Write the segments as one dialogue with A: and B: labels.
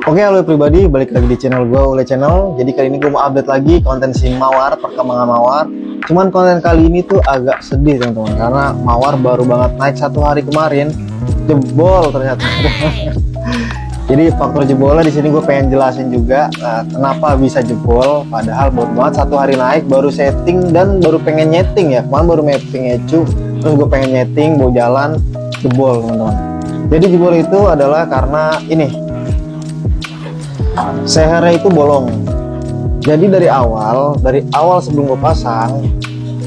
A: Oke, halo pribadi, balik lagi di channel gue, Ule Channel. Jadi kali ini gue mau update lagi konten si Mawar, perkembangan Mawar. Cuman konten kali ini tuh agak sedih teman-teman, karena Mawar baru banget naik 1 hari kemarin, jebol ternyata. Jadi faktor jebolnya di sini gue pengen jelasin juga kenapa bisa jebol. Padahal baru banget 1 hari naik, baru setting dan baru pengen nyeting ya. Kemarin baru mapping ecu, terus gue pengen nyeting, mau jalan, jebol teman-teman. Jadi jebol itu adalah karena ini. Sehernya itu bolong. Jadi dari awal sebelum gue pasang,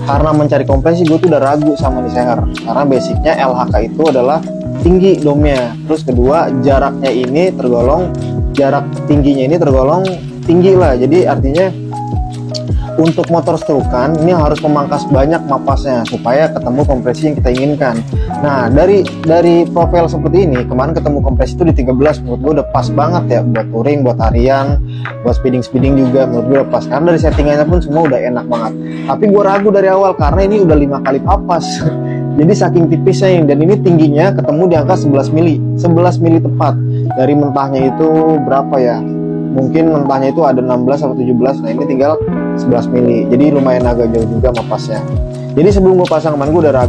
A: karena mencari kompresi gue tuh udah ragu sama di seher. Karena basicnya LHK itu adalah tinggi domnya. Terus kedua, jarak tingginya ini tergolong tinggi lah. Jadi artinya untuk motor strukan ini harus memangkas banyak mapasnya supaya ketemu kompresi yang kita inginkan. Nah, dari profil seperti ini, kemarin ketemu kompresi itu di 13, menurut gue udah pas banget ya buat touring, buat harian, buat speeding juga menurut gue udah pas. Karena dari settingannya pun semua udah enak banget. Tapi gue ragu dari awal karena ini udah 5 kali papas. Jadi saking tipisnya ini, dan ini tingginya ketemu di angka 11 mili tepat. Dari mentahnya itu berapa ya? Mungkin mentahnya itu ada 16 atau 17. Nah, ini tinggal 11 mili. Jadi lumayan agak jauh juga mapasnya. Jadi sebelum gue pasang kemarin gue udah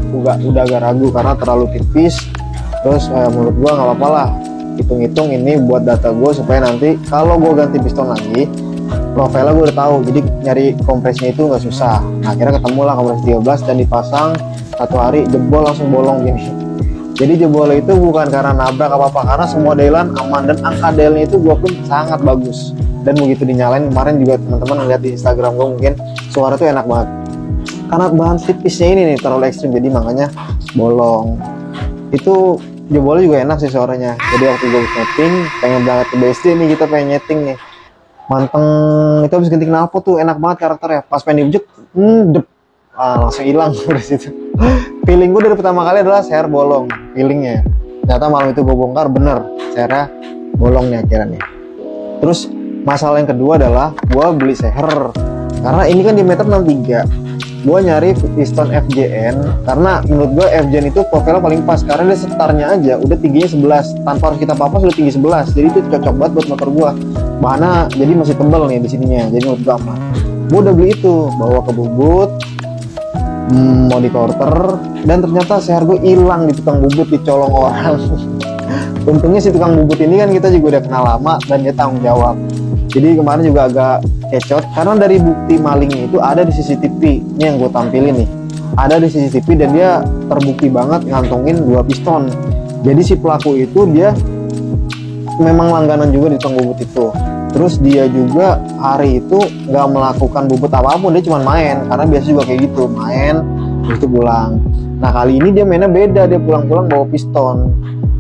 A: agak ragu karena terlalu tipis. Terus menurut gue nggak apa-apa lah, hitung-hitung ini buat data gue supaya nanti kalau gue ganti piston lagi, profilnya gue udah tahu. Jadi nyari kompresinya itu nggak susah. Nah, akhirnya ketemu lah kompresi 13 dan dipasang 1 hari jebol langsung bolong gini. Jadi jebol itu bukan karena nabrak apa-apa, karena semua dailan aman dan angka dailnya itu gue pun sangat bagus. Dan begitu dinyalain kemarin juga teman-teman ngeliat di Instagram gue, mungkin suara tuh enak banget. Karena bahan tipisnya ini nih terlalu ekstrim, jadi makanya bolong. Itu jebolnya juga enak sih suaranya. Jadi waktu gue nyeting, pengen berangkat ke BSD nih, kita pengen nyeting nih, manteng itu habis ganti knalpot tuh enak banget karakternya. Pas pengen dibujuk, langsung hilang dari situ. Feeling gue dari pertama kali adalah seher bolong, feelingnya. Ternyata malam itu gue bongkar, bener sehernya bolong nih akhirnya nih. Terus masalah yang kedua adalah gue beli seher karena ini kan diameter 63. Gue nyari piston FJN karena menurut gue FJN itu profilnya paling pas, karena dia setarnya aja udah tingginya 11 tanpa harus kita papas, udah tinggi 11. Jadi itu cocok banget buat motor gue. Bahannya jadi masih tebal nih di sininya, jadi menurut gue aman. Gue udah beli itu, bawa ke Bubut, mau di quarter, dan ternyata seher gue hilang di tukang bubut, dicolong orang. Untungnya si tukang bubut ini kan kita juga udah kenal lama dan dia tanggung jawab. Jadi kemarin juga agak kecot karena dari bukti malingnya itu ada di CCTV. Ini yang gue tampilin nih, ada di CCTV dan dia terbukti banget ngantongin 2 piston. Jadi si pelaku itu dia memang langganan juga di tukang bubut itu. Terus dia juga hari itu nggak melakukan bubut apapun, dia cuma main, karena biasa juga kayak gitu, main terus itu pulang. Nah, kali ini dia mainnya beda, dia pulang-pulang bawa piston.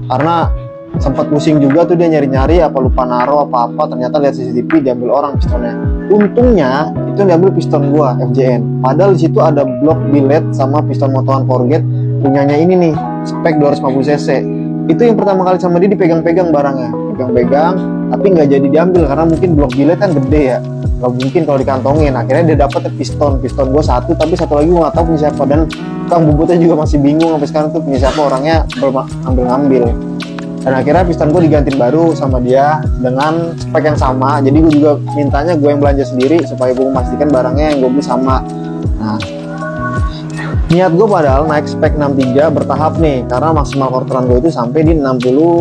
A: Karena sempat pusing juga tuh dia nyari-nyari apa lupa naro apa-apa, ternyata lihat CCTV diambil orang pistonnya. Untungnya itu diambil piston gua FJN. Padahal di situ ada blok billet sama piston motoran forget punyanya ini nih, spek 250 cc. Itu yang pertama kali sama dia dipegang-pegang barangnya, pegang-pegang, tapi nggak jadi diambil karena mungkin blok billet kan gede ya, nggak mungkin kalau dikantongin. Akhirnya dia dapat piston gua 1, tapi 1 lagi gua nggak tahu punya siapa, dan tukang bubutnya juga masih bingung sampai sekarang tuh punya siapa, orangnya ngambil. Dan akhirnya piston gue digantiin baru sama dia dengan spek yang sama. Jadi gue juga mintanya gue yang belanja sendiri supaya gue memastikan barangnya yang gue beli sama. Nah, niat gue padahal naik spek 63 bertahap nih, karena maksimal quarteran gue itu sampai di 68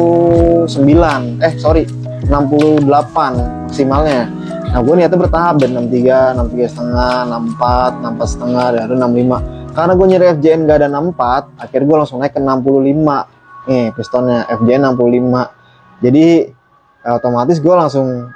A: maksimalnya. Nah, gue niatnya bertahap dari 63, 63 setengah, 64, 64 setengah, dan 65. Karena gue nyari FJN gak ada 64, akhirnya gue langsung naik ke 65. Nih pistonnya FJN 65. Jadi otomatis gue langsung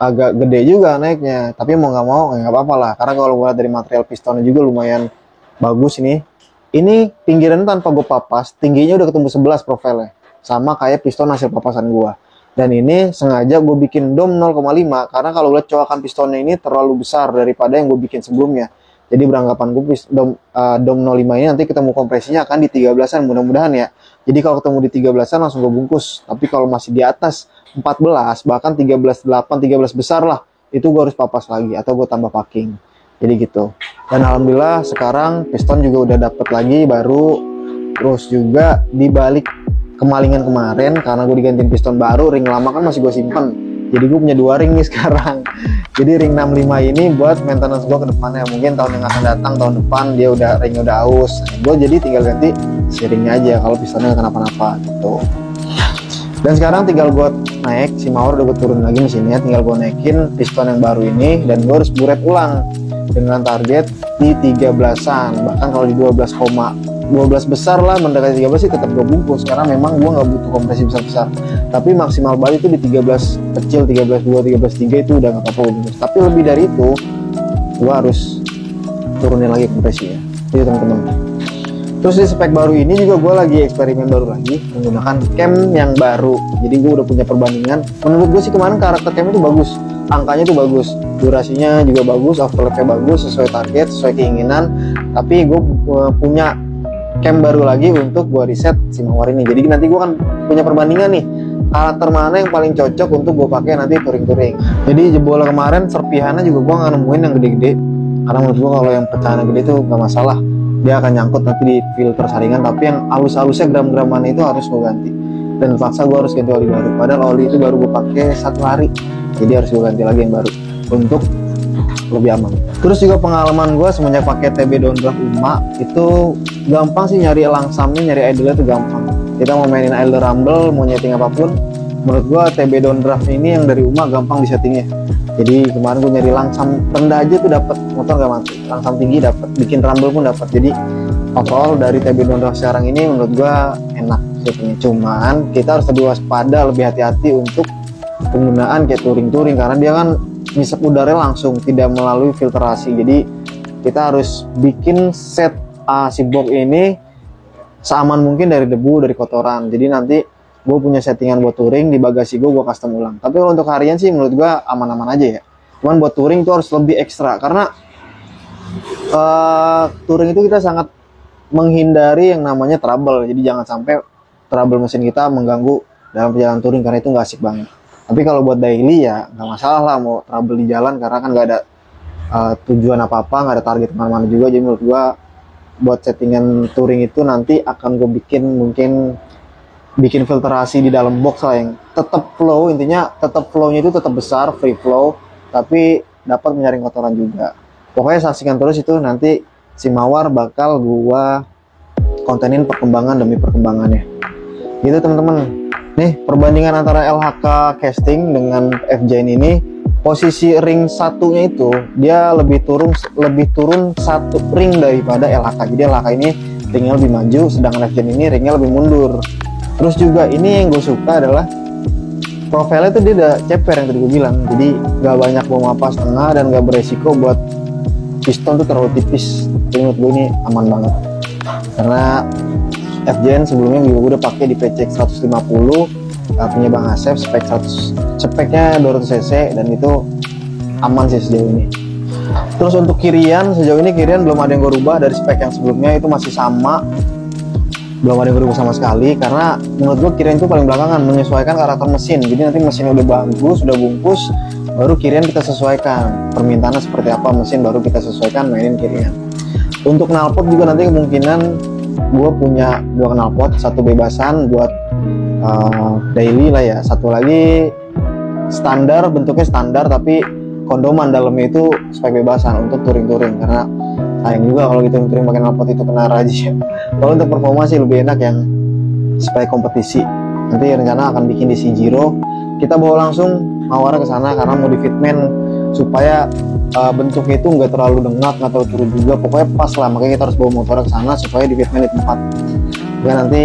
A: agak gede juga naiknya. Tapi mau nggak mau nggak apa-apa lah, karena kalau gue lihat dari material pistonnya juga lumayan bagus ini. Ini pinggirannya tanpa gue papas, tingginya udah ketemu 11 profilnya, sama kayak piston hasil papasan gue. Dan ini sengaja gue bikin dom 0,5 karena kalau lihat coakan pistonnya ini terlalu besar daripada yang gue bikin sebelumnya. Jadi beranggapan gue dom 05 ini nanti ketemu kompresinya akan di 13an, mudah-mudahan ya. Jadi kalau ketemu di 13an langsung gue bungkus. Tapi kalau masih di atas 14, bahkan 13,8, 13 besar lah, itu gue harus papas lagi atau gue tambah packing. Jadi gitu. Dan alhamdulillah sekarang piston juga udah dapet lagi baru. Terus juga dibalik kemalingan kemarin karena gue digantiin piston baru, ring lama kan masih gue simpen. Jadi gue punya 2 ring nih sekarang. Jadi ring 65 ini buat maintenance gue ke depannya. Mungkin tahun yang akan datang, tahun depan dia ringnya udah aus. Nah, gue jadi tinggal ganti si ringnya aja kalau pistonnya nggak kenapa-napa gitu. Dan sekarang tinggal gue naik, si mawar udah gue turun lagi mesinnya, tinggal gue naikin piston yang baru ini, dan gue harus buret ulang dengan target di 13-an. Bahkan kalau di 12 besar lah, mendekati 13 sih tetap gue bungkus, karena memang gue nggak butuh kompresi besar-besar. Tapi maksimal balik itu di 13 kecil, 13.2, 13.3 itu udah nggak apa-apa gue bungkus. Tapi lebih dari itu gue harus turunin lagi kompresinya. Itu teman-teman. Terus di spek baru ini juga gue lagi eksperimen baru lagi menggunakan cam yang baru. Jadi gue udah punya perbandingan. Menurut gue sih kemarin karakter cam itu bagus, angkanya itu bagus, durasinya juga bagus, overlapnya bagus, sesuai target, sesuai keinginan. Tapi gue punya cam baru lagi untuk gue riset si mawar ini. Jadi nanti gue kan punya perbandingan nih, karakter mana yang paling cocok untuk gue pakai nanti touring-touring. Jadi jebol kemarin serpihannya juga gue nggak nemuin yang gede-gede, karena menurut gue kalau yang pecahan gede itu gak masalah, dia akan nyangkut nanti di filter saringan. Tapi yang halus-halusnya gram-graman itu harus gue ganti, dan paksa gue harus ganti oli baru. Padahal oli itu baru gue pakai 1 hari, jadi harus gue ganti lagi yang baru untuk lebih aman. Terus juga pengalaman gue semenjak pakai TB downdraft UMA itu gampang sih nyari langsamnya, nyari idle itu gampang. Kita mau mainin idle rumble, mau nyeting apapun, menurut gue TB downdraft ini yang dari UMA gampang disettingnya. Jadi kemarin gue nyari langsam rendah aja tuh dapat, motor gak mati. Langsam tinggi dapat, bikin rumble pun dapat. Jadi overall dari TB downdraft sekarang ini menurut gue enak settingnya. Cuman kita harus lebih waspada, lebih hati-hati untuk penggunaan kayak touring-touring, karena dia kan ngisep udara langsung, tidak melalui filtrasi. Jadi kita harus bikin set si box ini seaman mungkin dari debu, dari kotoran. Jadi nanti gue punya settingan buat touring di bagasi gue custom ulang. Tapi kalau untuk harian sih menurut gue aman-aman aja ya. Cuman buat touring itu harus lebih ekstra, karena touring itu kita sangat menghindari yang namanya trouble. Jadi jangan sampai trouble mesin kita mengganggu dalam perjalanan touring, karena itu nggak asik banget. Tapi kalau buat daily ya nggak masalah lah mau trouble di jalan, karena kan nggak ada tujuan apa-apa, nggak ada target kemana-mana juga. Jadi menurut gua buat settingan touring itu nanti akan gue bikin filtrasi di dalam box lah yang tetap flow. Intinya tetap flownya itu tetap besar, free flow, tapi dapat menyaring kotoran juga. Pokoknya saksikan terus itu, nanti si mawar bakal gua kontenin perkembangan demi perkembangannya gitu teman-teman. Nih perbandingan antara LHK casting dengan FJN ini, posisi ring satunya itu dia lebih turun 1 ring daripada LHK. Jadi LHK ini ringnya lebih maju, sedangkan FJN ini ringnya lebih mundur. Terus juga ini yang gue suka adalah profilnya tuh dia udah ceper yang tadi gue bilang, jadi gak banyak bawa mapas tengah dan gak beresiko buat piston tuh terlalu tipis. Jadi menurut gue ini aman banget, karena FJN sebelumnya juga gue udah pakai di PCX 150 punya Bang Asep, speknya 200 cc, dan itu aman sih sejauh ini. Terus untuk kirian, sejauh ini kirian belum ada yang gue rubah dari spek yang sebelumnya, itu masih sama, belum ada yang berubah sama sekali. Karena menurut gue kirian itu paling belakangan, menyesuaikan karakter mesin. Jadi nanti mesinnya udah bagus, udah bungkus, baru kirian kita sesuaikan permintaannya seperti apa mesin, baru kita sesuaikan mainin kirian. Untuk knalpot juga nanti kemungkinan gue punya 2 knalpot, 1 bebasan buat daily lah ya, 1 lagi standar, bentuknya standar tapi kondoman dalamnya itu spek bebasan untuk touring-touring, karena sayang juga kalau gitu touring pakai knalpot itu kena raji. Kalau untuk performa sih lebih enak yang spek kompetisi. Nanti rencana akan bikin di Shijiro, kita bawa langsung mawar ke sana karena mau di fitment supaya bentuknya itu nggak terlalu dengak, nggak terlalu turun juga, pokoknya pas lah. Makanya kita harus bawa motor ke sana supaya di fitment di tempat. Ya nanti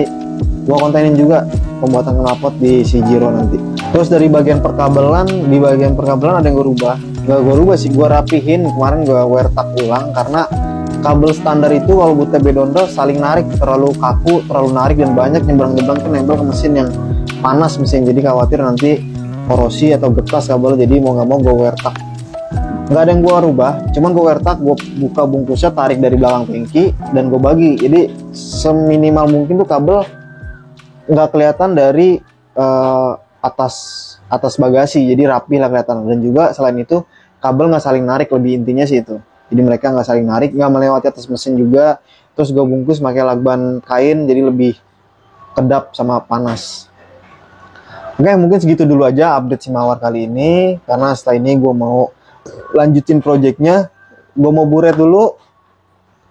A: gua kontenin juga pembuatan knalpot di Shijiro nanti. Terus dari bagian perkabelan, di bagian perkabelan ada yang gue rubah. Gak gue rubah sih, gue rapihin. Kemarin gue wear tak ulang karena kabel standar itu kalau buat TB downdraft saling narik, terlalu kaku, terlalu narik dan banyak nyemblang-nyemblang tuh nempel ke mesin yang panas mesin. Jadi khawatir nanti korosi atau getas kabel. Jadi mau nggak mau gue wear tak. Nggak ada yang gue rubah, cuman gue wear tak, gue buka bungkusnya, tarik dari belakang tangki dan gue bagi. Jadi seminimal mungkin tuh kabel nggak kelihatan dari atas bagasi, jadi rapi lah kelihatan. Dan juga selain itu kabel nggak saling narik, lebih intinya sih itu. Jadi mereka nggak saling narik, nggak melewati atas mesin juga. Terus gue bungkus pakai lakban kain, jadi lebih kedap sama panas. Oke, mungkin segitu dulu aja update si Mawar kali ini, karena setelah ini gue mau lanjutin projectnya. Gue mau buret dulu,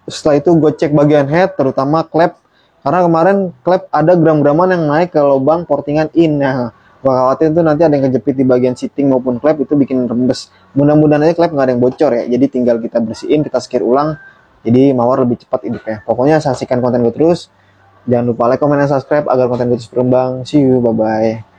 A: setelah itu gue cek bagian head, terutama klep, karena kemarin klep ada gram-graman yang naik ke lubang portingan in. Nah, gue khawatir tuh nanti ada yang kejepit di bagian seating maupun klep, itu bikin rembes. Mudah-mudahan aja klep nggak ada yang bocor ya, jadi tinggal kita bersihin, kita skir ulang, jadi Mawar lebih cepat hidupnya. Pokoknya saksikan konten gue terus, jangan lupa like, comment, dan subscribe agar konten gue terus berkembang. See you, bye-bye.